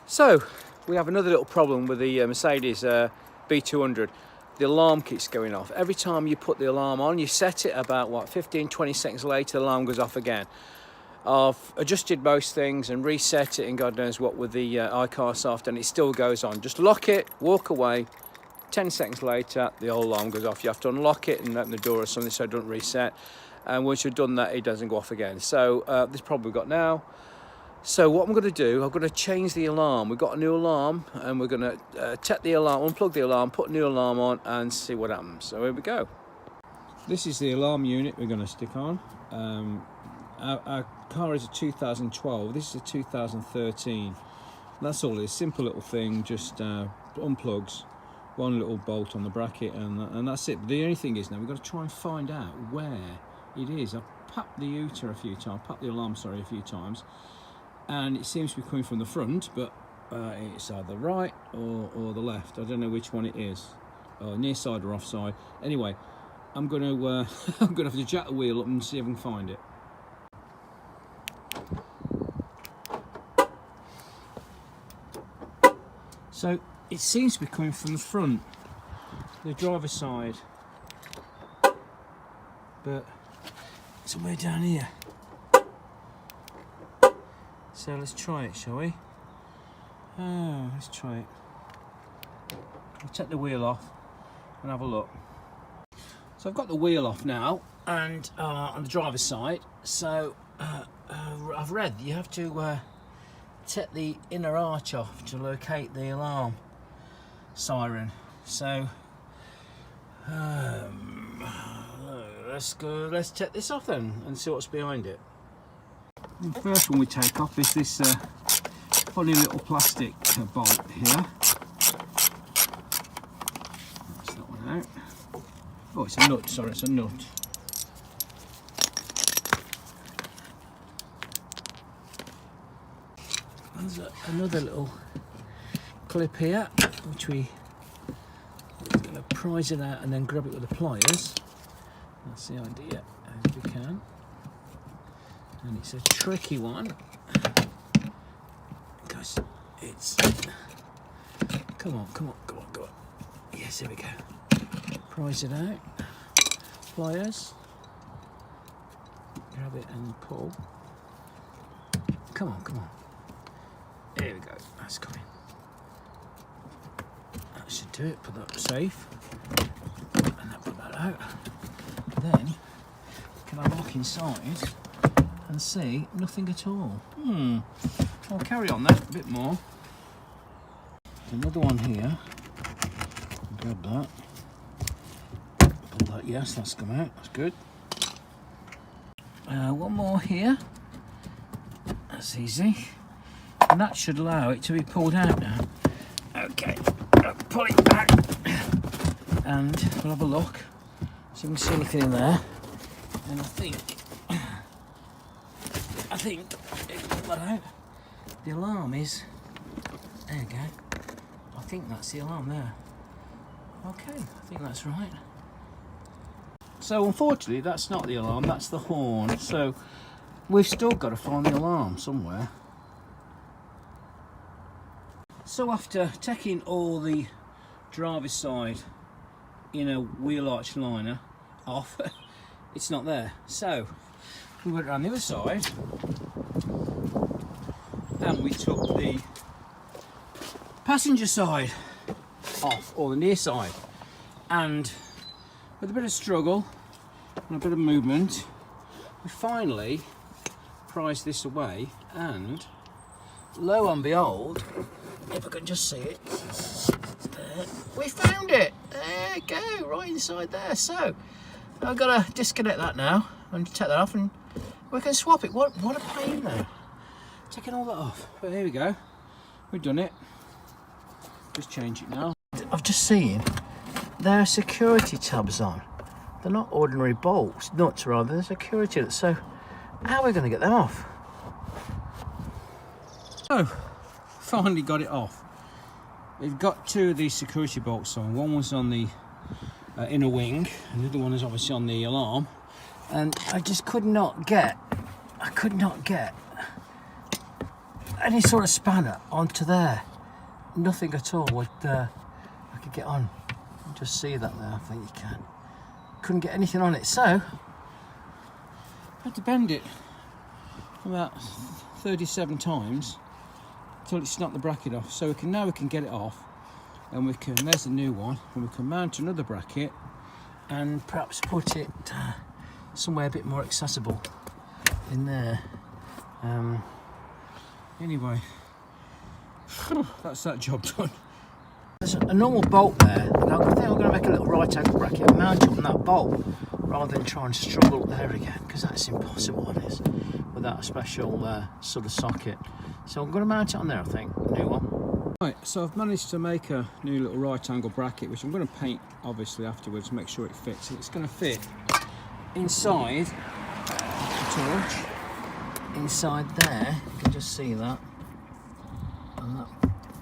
So we have another little problem with the Mercedes B200. The alarm keeps going off. Every time you put the alarm on, you set it about, what, 15-20 seconds later, the alarm goes off again. I've adjusted most things and reset it and God knows what with the ICarsoft, and it still goes on. Just lock it, walk away, 10 seconds later, the old alarm goes off. You have to unlock it and open the door or something so it doesn't reset. And once you've done that, it doesn't go off again. So this problem we've got now. So what I'm going to do, I'm going to change the alarm. We've got a new alarm and we're going to take the alarm, unplug the alarm, put a new alarm on and see what happens. So here we go. This is the alarm unit we're going to stick on. Our car is a 2012, this is a 2013. That's all it is, simple little thing, just unplugs one little bolt on the bracket and that's it. But the only thing is now we've got to try and find out where it is. I've popped the UTA a few times, popped the alarm, sorry, a few times, and it seems to be coming from the front, but it's either right or the left. I don't know which one it is, near side or off side. Anyway, I'm going to I'm going to have to jack the wheel up and see if I can find it. So it seems to be coming from the front, the driver's side, but somewhere down here. So let's try it, shall we? Oh, let's try it. We'll take the wheel off and have a look. So I've got the wheel off now, and on the driver's side. So I've read you have to take the inner arch off to locate the alarm siren. So let's take this off then and see what's behind it. The first one we take off is this funny little plastic bolt here. That's that one out. Oh, it's a nut, sorry, it's a nut. There's another little clip here, which we're going to prise it out and then grab it with the pliers. That's the idea, as we can. And it's a tricky one because it's. Come on. Yes, there we go. Prise it out. Pliers. Grab it and pull. Come on. There we go, that's coming. That should do it, put that safe. And then put that out. Then, can I look inside and see nothing at all? I'll carry on that a bit more. Another one here. Grab that. Pull that, yes, that's come out, that's good. One more here. That's easy. And that should allow it to be pulled out now. Okay, I'll pull it back and we'll have a look, see if we can see anything in there. And I think pull that out. The alarm is, there you go. I think that's the alarm there. Okay, I think that's right. So unfortunately that's not the alarm, that's the horn. So we've still got to find the alarm somewhere. So after taking all the driver's side inner wheel arch liner off, it's not there. So we went around the other side and we took the passenger side off, or the near side, and with a bit of struggle and a bit of movement we finally prized this away, and lo and behold, if I can just see it, we found it. There you go, right inside there. So I've got to disconnect that now and take that off, and we can swap it. What a pain though, taking all that off. But here we go, we've done it. Just change it now. I've just seen there are security tabs on. They're not ordinary bolts, nuts rather, they're security. So how are we going to get them off? So finally got it off. We've got two of these security bolts on. One was on the inner wing, and the other one is obviously on the alarm. And I just could not get any sort of spanner onto there. Nothing at all. I could get on. Just see that there. I think you can. Couldn't get anything on it, so I had to bend it about 37 times until it snapped the bracket off. So now we can get it off, and there's a new one, and we can mount another bracket and perhaps put it somewhere a bit more accessible in there. Anyway, that's that job done. There's a normal bolt there, and I think I'm going to make a little right angle bracket and mount it on that bolt rather than try and struggle there again, because that's impossible on this without a special sort of socket. So I'm going to mount it on there, I think, new one. Right, so I've managed to make a new little right angle bracket, which I'm going to paint obviously afterwards to make sure it fits. And it's going to fit inside the torch, inside there. You can just see that. And that,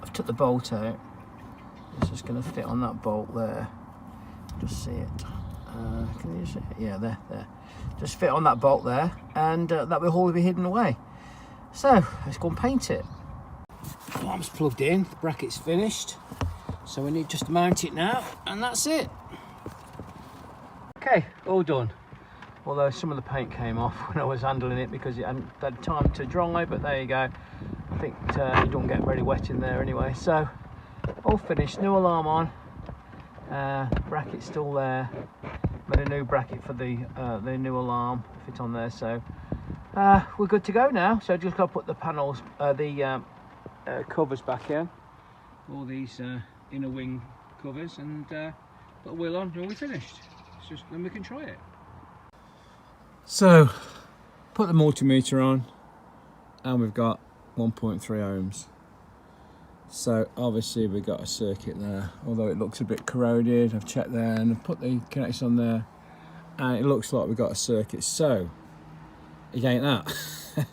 I've took the bolt out. It's just going to fit on that bolt there. Just see it. Can you see it? Yeah, there. Just fit on that bolt there, and that will all be hidden away. So let's go and paint it. Alarm's plugged in, the bracket's finished. So we need just to mount it now, and that's it. Okay, all done. Although some of the paint came off when I was handling it because it hadn't had time to dry, but there you go. I think it don't get very wet in there anyway. So all finished, new alarm on, bracket's still there. Made a new bracket for the new alarm fit on there, so we're good to go now. So just got to put the panels, covers back in, all these inner wing covers, and put a wheel on, and we're finished. It's just then we can try it. So put the multimeter on, and we've got 1.3 ohms. So obviously we've got a circuit there, although it looks a bit corroded. I've checked there and I've put the connection on there, and it looks like we've got a circuit. So it ain't that.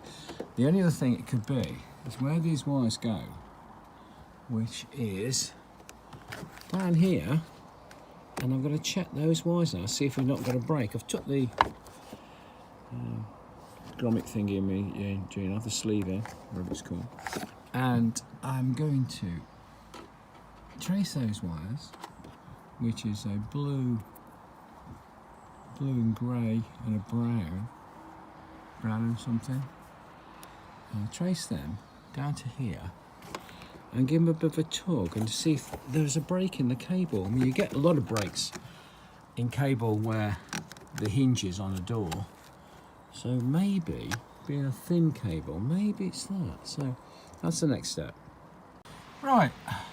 The only other thing it could be is where these wires go, which is down here, and I'm going to check those wires now, see if we've not got a break. I've took the grommet thingy in me, doing off the sleeve in, whatever it's called, and I'm going to trace those wires, which is a blue and grey and a brown and something. I'll trace them down to here and give them a bit of a tug and see if there's a break in the cable. I mean, you get a lot of breaks in cable where the hinge is on a door, so maybe, being a thin cable, maybe it's that. So that's the next step. Right,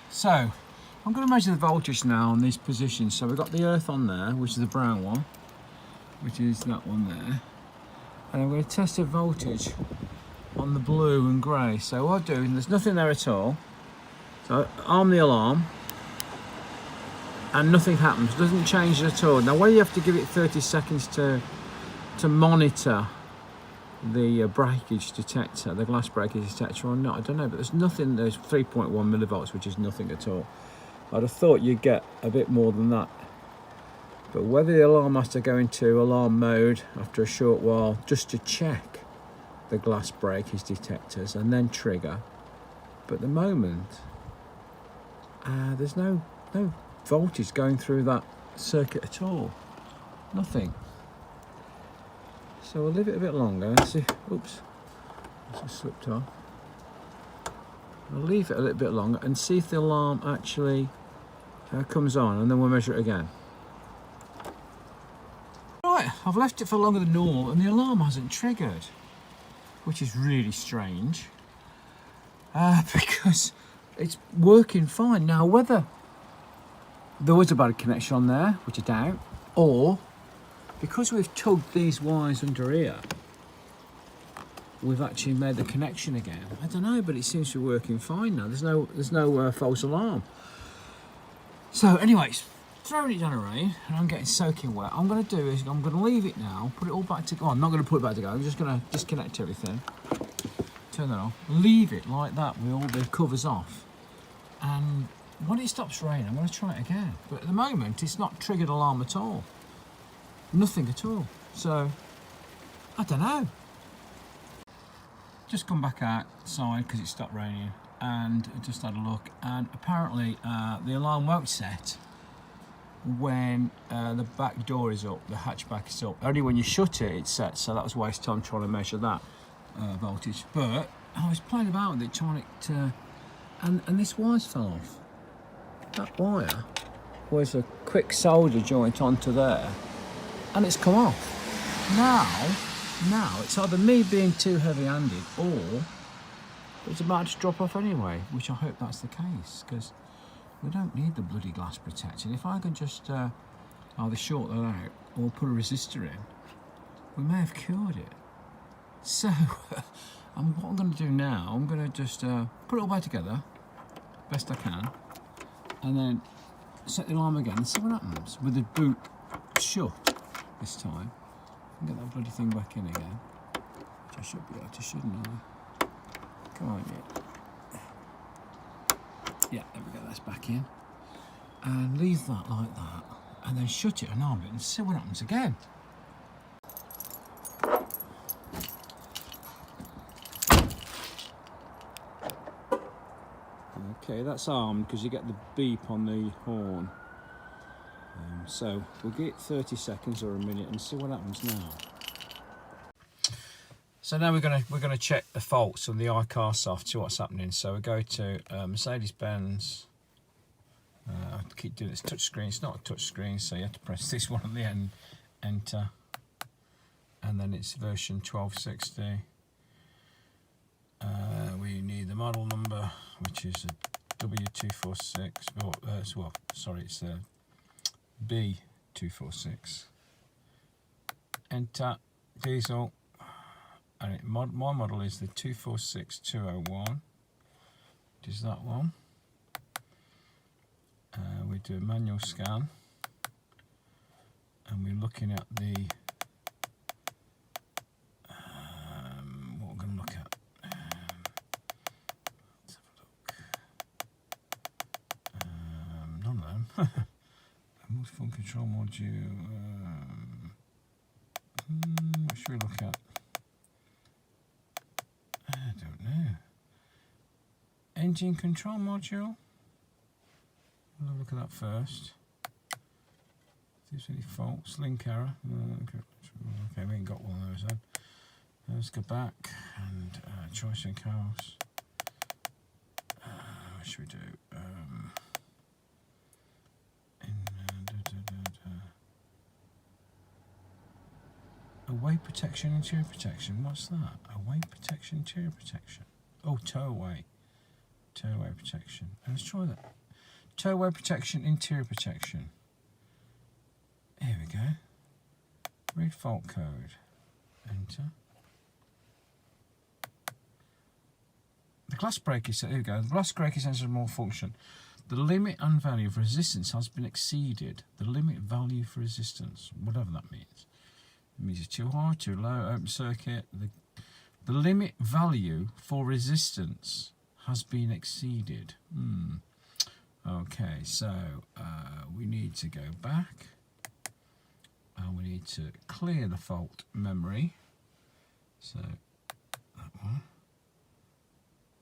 so I'm going to measure the voltage now on these positions. So we've got the earth on there, which is the brown one, which is that one there, and I'm going to test the voltage on the blue and grey. So what I'll do, and there's nothing there at all, so arm the alarm and nothing happens, doesn't change at all. Now whether you have to give it 30 seconds to monitor the breakage detector, the glass breakage detector or not, I don't know, but there's nothing. There's 3.1 millivolts, which is nothing at all. I'd have thought you'd get a bit more than that, but whether the alarm has to go into alarm mode after a short while just to check the glass breakage detectors and then trigger, but at the moment there's no voltage going through that circuit at all, nothing. So we'll leave it a bit longer and see. Oops, it's just slipped off. I'll leave it a little bit longer and see if the alarm actually comes on, and then we'll measure it again. Right, I've left it for longer than normal and the alarm hasn't triggered, which is really strange, because it's working fine. Now whether there was a bad connection on there, which I doubt, or because we've tugged these wires under here, we've actually made the connection again. I don't know, but it seems to be working fine now. There's no false alarm. So anyways, throwing it down the rain, and I'm getting soaking wet. I'm going to do is I'm going to leave it now, put it all back together. Oh, I'm not going to put it back together. I'm just going to disconnect everything, turn that off, leave it like that with all the covers off, and when it stops raining, I'm going to try it again. But at the moment, it's not triggered alarm at all. Nothing at all. So I don't know. just come back outside because it stopped raining and just had a look, and apparently the alarm won't set when the back door is up, the hatchback is up. Only when you shut it, it sets, so that was waste time trying to measure that voltage. But I was playing about with it, trying to, and this wire's fell off. That wire was a quick solder joint onto there, and it's come off. Now it's either me being too heavy-handed or it's about to drop off anyway, which I hope that's the case, because we don't need the bloody glass protection. If I can just either short that out or put a resistor in, we may have cured it. So what I'm going to do now, I'm going to just put it all back together best I can, and then set the alarm again and see what happens with the boot shut this time. And get that bloody thing back in again, which I should be able to, shouldn't I? Come on, yeah. Yeah, there we go, that's back in. And leave that like that, and then shut it and arm it and see what happens again. Okay, that's armed because you get the beep on the horn. So we'll give it 30 seconds or a minute and see what happens now. So now we're gonna check the faults on the ICarsoft, see what's happening. So we go to Mercedes Benz. I keep doing this touch screen. It's not a touch screen, so you have to press this one at the end, enter, and then it's version 1260. We need the model number, which is a W246. Well, sorry, it's a B246. Enter, diesel, and my model is the 246201, which is that one. We do a manual scan, and we're looking at the what we're going to look at. Let's have a look. None of them. Multiphone control module. What should we look at? I don't know. Engine control module. We'll look at that first. If there's any faults, link error. Okay, we ain't got one of those then. Let's go back and choice in house. What should we do? Away protection, interior protection. What's that? Away protection, interior protection. Oh, tow away. Tow away protection. Let's try that. Tow away protection, interior protection. Here we go. Read fault code. Enter. The glass breakage sensor. Here we go. The glass breakage sensor has malfunction. The limit and value of resistance has been exceeded. The limit value for resistance, whatever that means. It means it's too high, too low, open circuit. The limit value for resistance has been exceeded. Okay, so we need to go back and we need to clear the fault memory. So that one.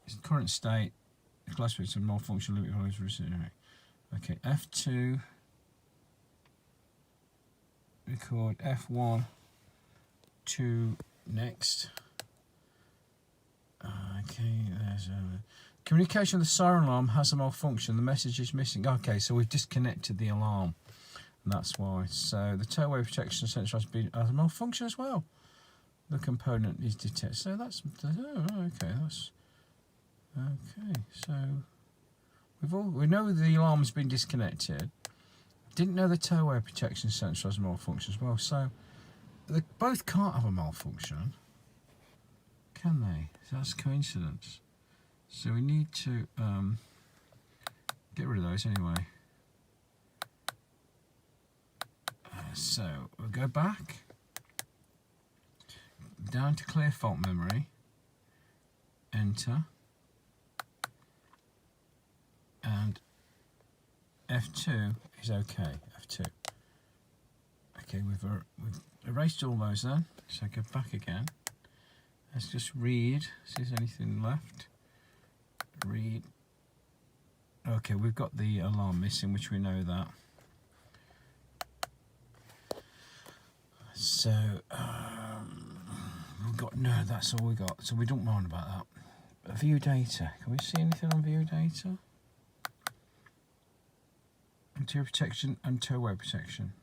It's the current state. The glass breakage sensor malfunction, limit value for resistance. Okay, F2. Record F1. To next. Okay, there's a communication with the siren alarm has a malfunction. The message is missing. Okay, so we've disconnected the alarm, and that's why. So the tow-away protection sensor has a malfunction as well. The component is detected. So that's okay. That's okay. So we know the alarm's been disconnected. Didn't know the tow-away protection sensor has a malfunction as well. So they both can't have a malfunction, can they? So that's a coincidence. So we need to get rid of those anyway. So we'll go back down to clear fault memory, enter, and F2 is okay. F2. Okay, we've erased all those then, so go back again, Let's just read, see if there's anything left. Read. Okay, we've got the alarm missing, which we know that. So, we've got, no, that's all we got. So we don't mind about that. View data. Can we see anything on view data? Interior protection and towway protection.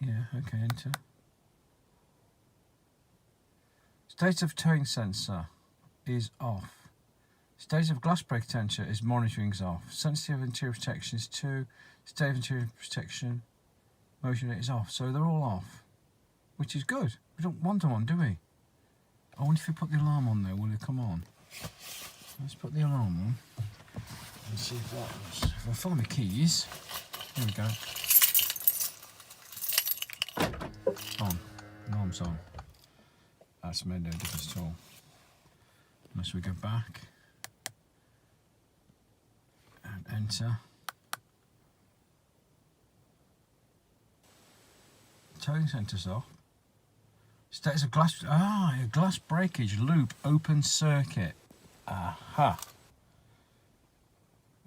Yeah, okay, enter. State of towing sensor is off. State of glass breakage sensor is monitoring is off. Sensitive interior protection is 2. State of interior protection motion rate is off. So they're all off, which is good. We don't want them on, do we? I wonder if we put the alarm on there, will it come on? Let's put the alarm on and see if that was. If I find my keys, here we go. On. Alarm's on. That's made no difference at all. Unless we go back and enter. Towing sensor's off. Status of glass. A glass breakage loop open circuit. Aha.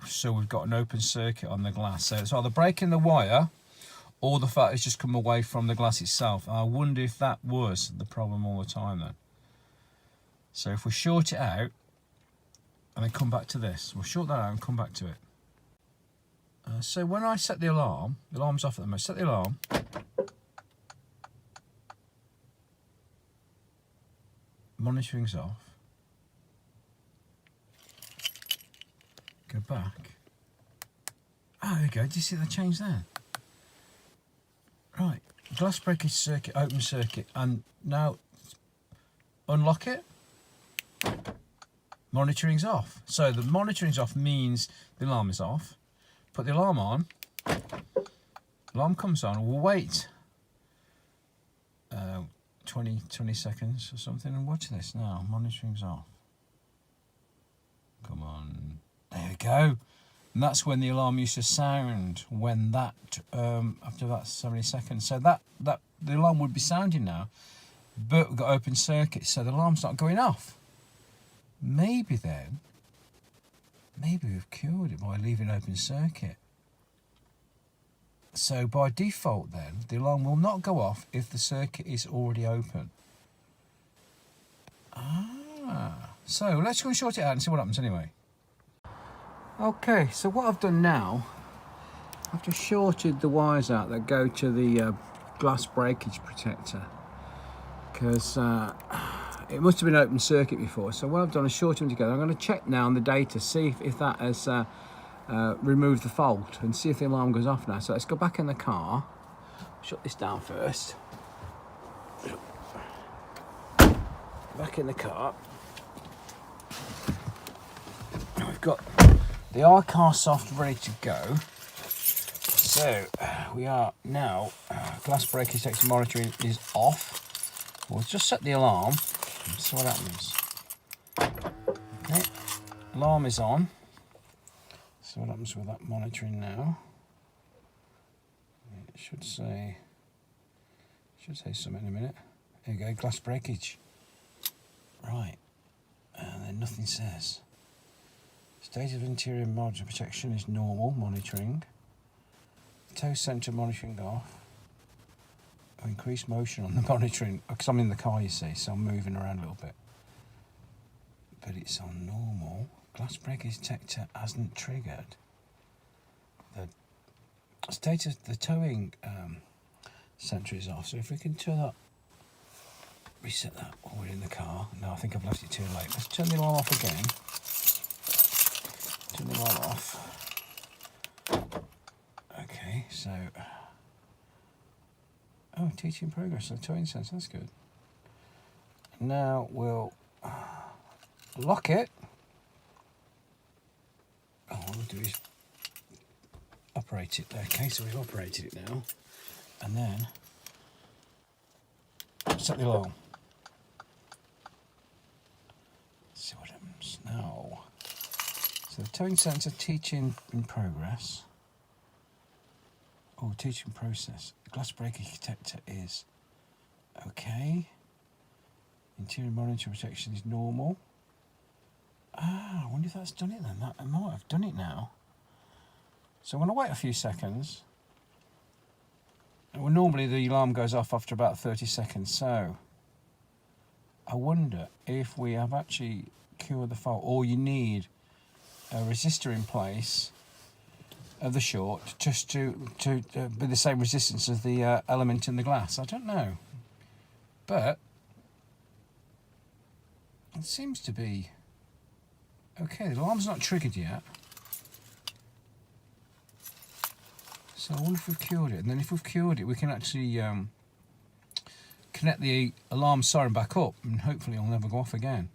So we've got an open circuit on the glass. So it's either breaking the wire or the fact it's just come away from the glass itself. I wonder if that was the problem all the time then. So if we short it out and then come back to this, we'll short that out and come back to it. So when I set the alarm's off at the moment. Set the alarm. Monitoring's off. Go back. Oh, there you go. Did you see that change there? Right. Glass breakage circuit, open circuit. And now unlock it. Monitoring's off. So the monitoring's off means the alarm is off. Put the alarm on. Alarm comes on. We'll wait 20 seconds or something and watch this now. Monitoring's off. Come on. There we go. And that's when the alarm used to sound, when that after that 70 seconds. So that the alarm would be sounding now, but we've got open circuit, so the alarm's not going off. Maybe we've cured it by leaving open circuit. So by default then, the alarm will not go off if the circuit is already open. So let's go and short it out and see what happens anyway. Okay, so what I've done now, I've just shorted the wires out that go to the glass breakage protector, because it must have been open circuit before. So what I've done is shorted them together. I'm going to check now on the data, see if that has removed the fault, and see if the alarm goes off now. So let's go back in the car, shut this down first. Back in the car. We've got the ICarsoft ready to go. So we are now, glass breakage sensor monitoring is off. We'll just set the alarm and see what happens. Okay, alarm is on. So what happens with that monitoring now? It should say something in a minute. There you go, glass breakage. Right, and then nothing says. State of interior margin protection is normal, monitoring. Tow sensor monitoring off. Increased motion on the monitoring, because I'm in the car, you see, so I'm moving around a little bit. But it's on normal. Glass breakage detector hasn't triggered. The state of the towing sensor is off. So if we can turn that, reset that while we're in the car. No, I think I've left it too late. Let's turn the alarm off again. Turn the alarm off. Okay, so teaching progress. So towing sensor, that's good. Now we'll lock it. What we'll do is operate it. Okay, so we've operated it now, and then set the alarm. Let's see what happens now. So the towing sensor teaching in progress. Oh, teaching process. Glass breakage detector is okay. Interior monitor protection is normal. Ah, I wonder if that's done it then. That, I might have done it now. So I'm going to wait a few seconds. Well, normally the alarm goes off after about 30 seconds, so I wonder if we have actually cured the fault, or you need a resistor in place of the short just to be the same resistance as the element in the glass. I don't know, but it seems to be okay. The alarm's not triggered yet, so I wonder if we've cured it. And then if we've cured it, we can actually connect the alarm siren back up, and hopefully it'll never go off again.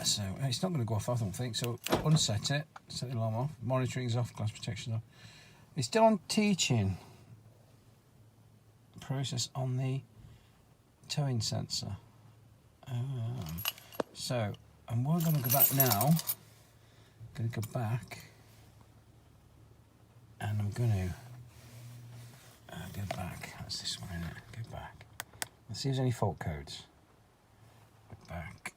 So it's not going to go off, I don't think. So unset it, set the alarm off. Monitoring's off, glass protection off. It's still on teaching process on the towing sensor. So, and we're going to go back now. I'm going to go back, and I'm going to go back. That's this one, isn't it? Go back. Let's see if there's any fault codes. Go back.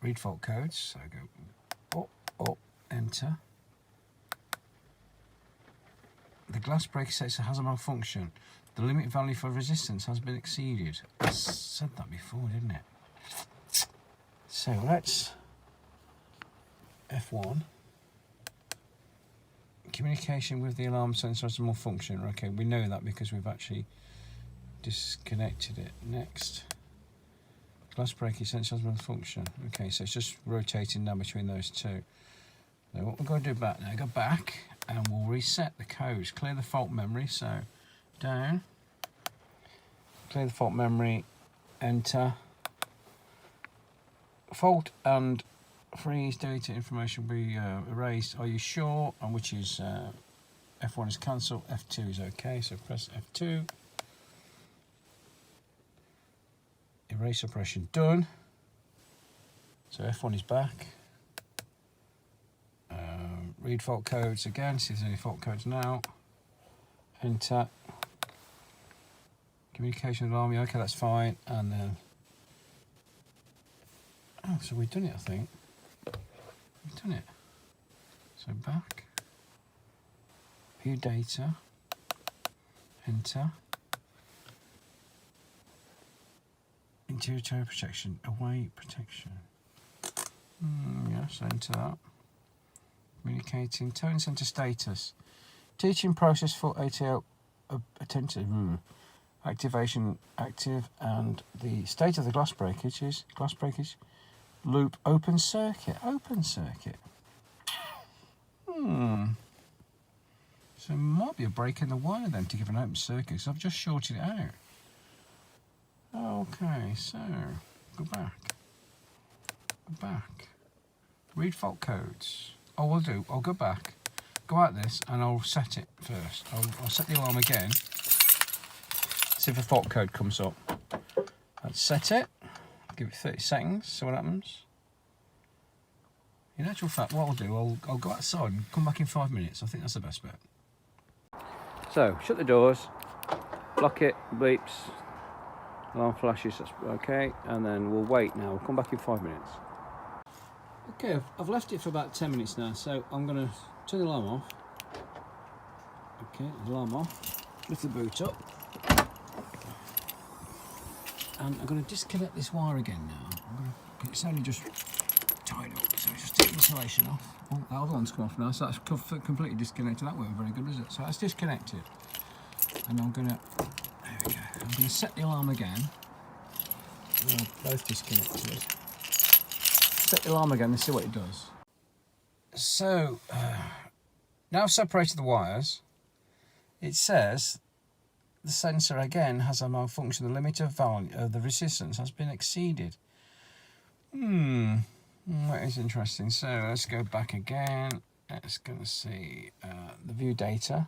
Read fault codes. So go up, enter. The glass breakage sensor has a malfunction. The limit value for resistance has been exceeded. I said that before, didn't it? So let's F1. Communication with the alarm sensor has a malfunction. Okay, we know that because we've actually disconnected it. Next. Glass breakage sensor has a malfunction. Okay, so it's just rotating now between those two. Now what we're going to do back now, go back and we'll reset the codes. Clear the fault memory, so down. Clear the fault memory, enter. Fault and freeze data information will be erased. Are you sure? And which is F1 is cancelled, F2 is okay, so press F2. Erase operation done. So F1 is back. Read fault codes again, see if there's any fault codes now. Enter. Communication with alarm, yeah, okay, that's fine. And then, oh, so we've done it, I think. We've done it. So back. View data. Enter. Interior tow protection, away protection. Yes, enter that. Communicating, towing centre status. Teaching process for ATO attentive. Activation active, and the state of the glass breakage is glass breakage loop open circuit. Open circuit. So it might be a break in the wire then to give an open circuit, because I've just shorted it out. Okay, so go back. Go back. Read fault codes. Oh, I'll go back, go out this, and I'll set it first. I'll set the alarm again. See if a fault code comes up. Let's set it. Give it 30 seconds. See what happens. In actual fact, what I'll do, I'll go outside and come back in 5 minutes. I think that's the best bet. So shut the doors, lock it, beeps, alarm flashes. That's okay, and then we'll wait now. We'll come back in 5 minutes. Okay, I've left it for about 10 minutes now, so I'm going to turn the alarm off. Okay, alarm off. Lift the boot up. And I'm going to disconnect this wire again now. It's only just tied up, so just take the insulation off. Oh, the other one's come off now, so that's completely disconnected. That wasn't very good, was it? So that's disconnected. And I'm going to, there we go. I'm going to set the alarm again. They're both disconnected. Set the alarm again and see what it does. So, now I've separated the wires. It says the sensor again has a malfunction. The limit of value of the resistance has been exceeded. That is interesting. So let's go back again. Let's go and see the view data.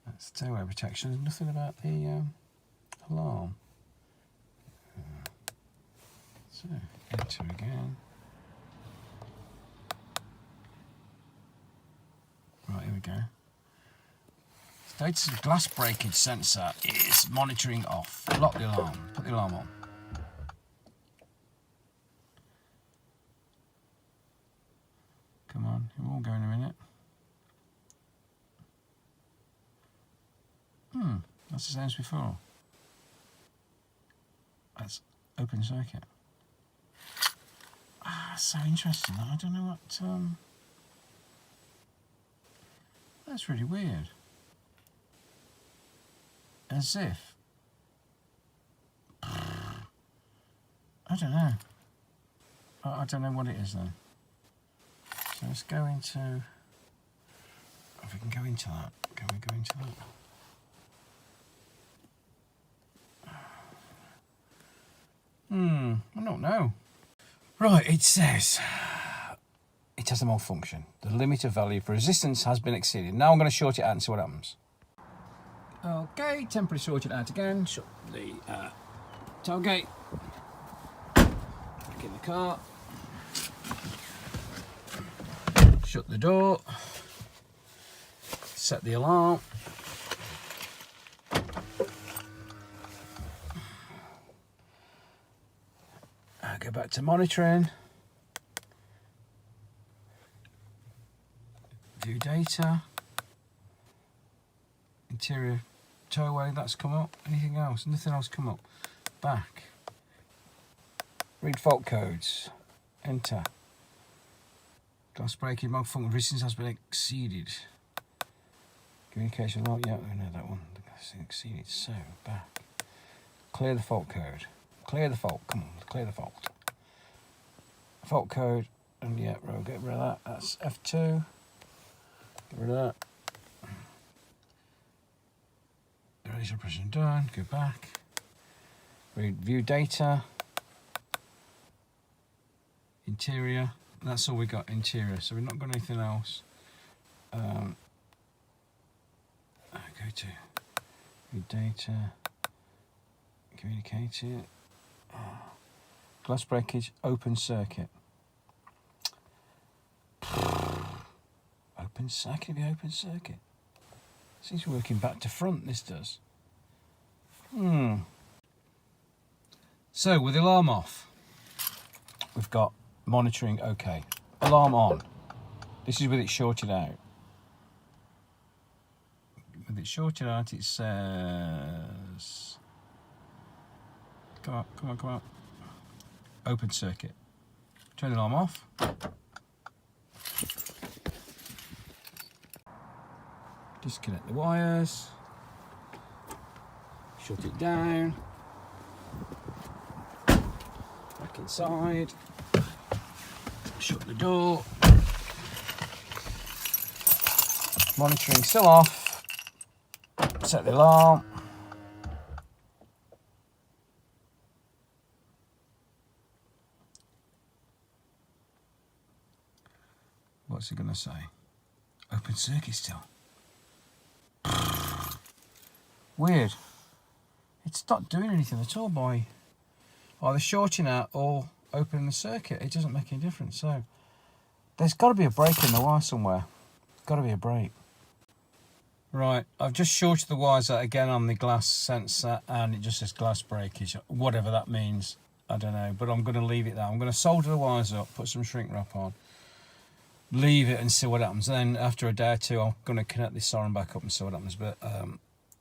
That's stairway protection. There's nothing about the alarm. So enter again. Right, here we go. Status of glass breakage sensor is monitoring off. Lock the alarm. Put the alarm on. Come on, it will go in a minute. That's the same as before. That's open circuit. So interesting. I don't know what. That's really weird. As if. I don't know. I don't know what it is though. So let's go into. If we can go into that, can we go into that? I don't know. Right, it says it has a malfunction. The limiter value for resistance has been exceeded. Now I'm going to short it out and see what happens. Okay, temporarily sort it out again. Shut the tailgate. Back in the car. Shut the door. Set the alarm. Go back to monitoring. View data. Interior towaway, that's come up. Anything else? Nothing else come up. Back. Read fault codes. Enter. Glass breakage malfunction resistance has been exceeded. Communication log, yeah, we know that one. The glass is exceeded. So, back. Clear the fault code. Clear the fault. Come on, clear the fault. Fault code, and yeah, we'll get rid of that. That's F2. Get rid of that. Erase operation done. Go back. View data. Interior. That's all we got. Interior. So we've not got anything else. Go to view data. Communicate it. Glass breakage, open circuit. Open circuit, open circuit. Seems working back to front, this does. So with the alarm off, we've got monitoring okay. Alarm on. This is with it shorted out. With it shorted out, it says, come on, come on, come on. Open circuit. Turn the alarm off. Disconnect the wires. Shut it down. Back inside. Shut the door. Monitoring still off. Set the alarm. What's it going to say? Open circuit still. Weird. It's not doing anything at all by either shorting out or opening the circuit. It doesn't make any difference. So there's got to be a break in the wire somewhere. Got to be a break. Right, I've just shorted the wires out again on the glass sensor, and it just says glass breakage. Whatever that means, I don't know. But I'm going to leave it there. I'm going to solder the wires up, put some shrink wrap on. Leave it and see what happens. Then after a day or two, I'm going to connect this siren back up and see what happens. But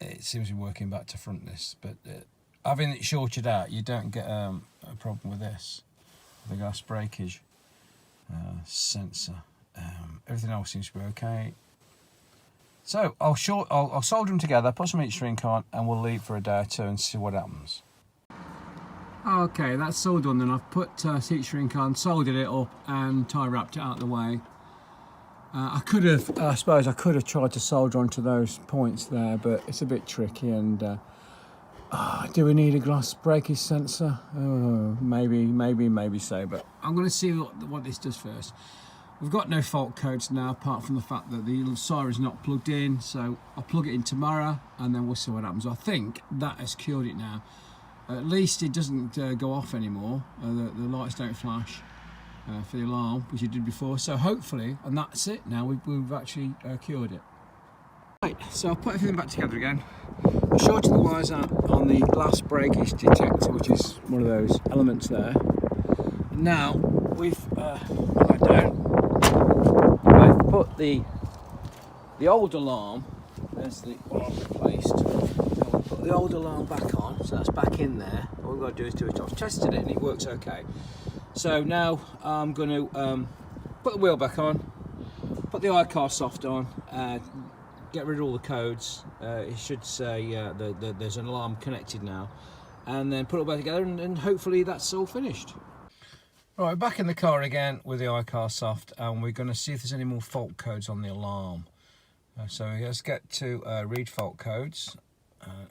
it seems to be working back to front, this. But having it shorted out, you don't get a problem with this, the glass breakage sensor. Everything else seems to be okay. So I'll solder them together, put some heat shrink on, and we'll leave for a day or two and see what happens. Okay, that's all done then. I've put heat shrink on, soldered it up, and tie wrapped it out of the way. I suppose I could have tried to solder onto those points there, but it's a bit tricky. And do we need a glass breakage sensor? Oh, maybe so. But I'm going to see what this does first. We've got no fault codes now, apart from the fact that the siren's not plugged in. So I'll plug it in tomorrow, and then we'll see what happens. I think that has cured it now. At least it doesn't go off anymore. The lights don't flash for the alarm, which it did before. So hopefully, and that's it now, we've actually cured it. Right, so I'll put everything back together again. I shorted the wires out on the glass breakage detector, which is one of those elements there. Now we've I've put the old alarm. There's the one I've replaced. Now we'll put the old alarm back on, so that's back in there. All we've got to do is do it. I've tested it and it works okay. So now I'm going to put the wheel back on, put the ICarsoft on, get rid of all the codes. It should say there's an alarm connected now, and then put it back together, and hopefully that's all finished. Right, back in the car again with the ICarsoft, and we're going to see if there's any more fault codes on the alarm. So let's get to read fault codes,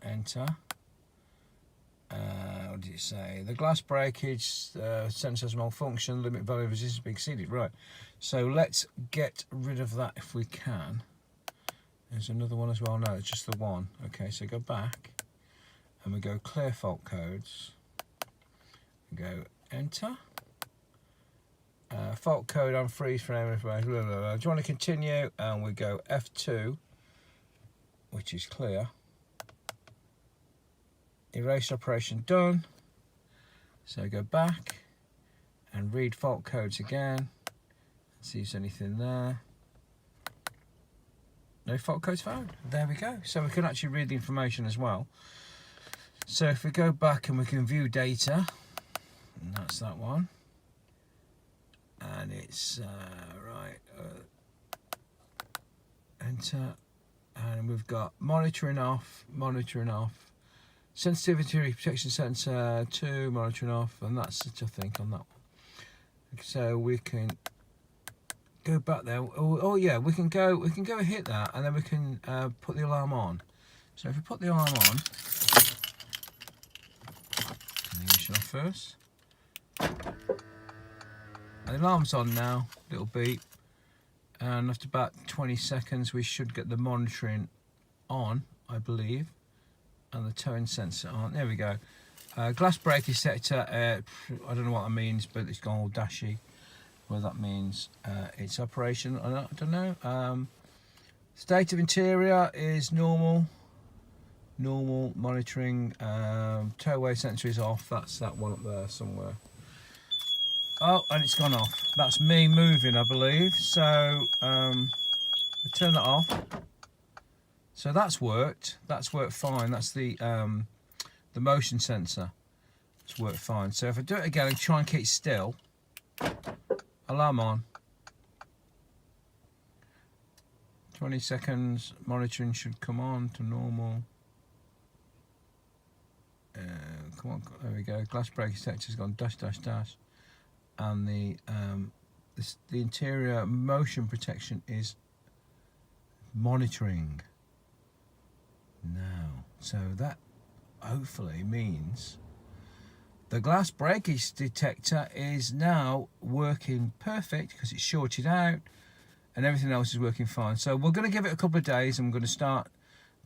enter. What did it say? The glass breakage sensor has malfunction, limit value of resistance being exceeded. Right, so let's get rid of that if we can. There's another one as well. No, it's just the one. Okay, so go back and we go clear fault codes. Go enter. Fault code on freeze frame. Do you want to continue? And we go F2, which is clear. Erase operation done. So go back and read fault codes again. See if there's anything there. No fault codes found. There we go. So we can actually read the information as well. So if we go back and we can view data, and that's that one. And it's enter, and we've got monitoring off, sensitivity protection sensor 2, monitoring off, and that's it, I think, on that one. So we can go back there. Oh yeah, we can go and hit that, and then we can put the alarm on. So if we put the alarm on, ignition off first. The alarm's on now, little beep, and after about 20 seconds we should get the monitoring on, I believe, and the towing sensor on. There we go. Glass breakage sensor, I don't know what that means, but it's gone all dashy. What that means, it's operation, I don't know. State of interior is normal monitoring. Towway sensor is off, that's that one up there somewhere. Oh, and it's gone off. That's me moving, I believe. So we turn that off. So that's worked. That's worked fine. That's the motion sensor. It's worked fine. So if I do it again and try and keep still, alarm on. 20 seconds. Monitoring should come on to normal. Come on, there we go. Glass breakage sector's gone dash dash dash. And the interior motion protection is monitoring now. So that hopefully means the glass breakage detector is now working perfect because it's shorted out and everything else is working fine. So we're going to give it a couple of days, and we're going to start,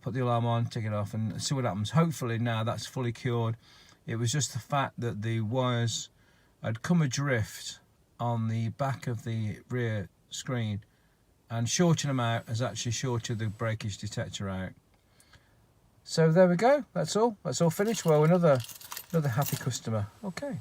put the alarm on, take it off, and see what happens. Hopefully now that's fully cured. It was just the fact that the wires had come adrift on the back of the rear screen, and shorting them out has actually shorted the breakage detector out. So there we go, that's all finished. Well, another happy customer. Okay.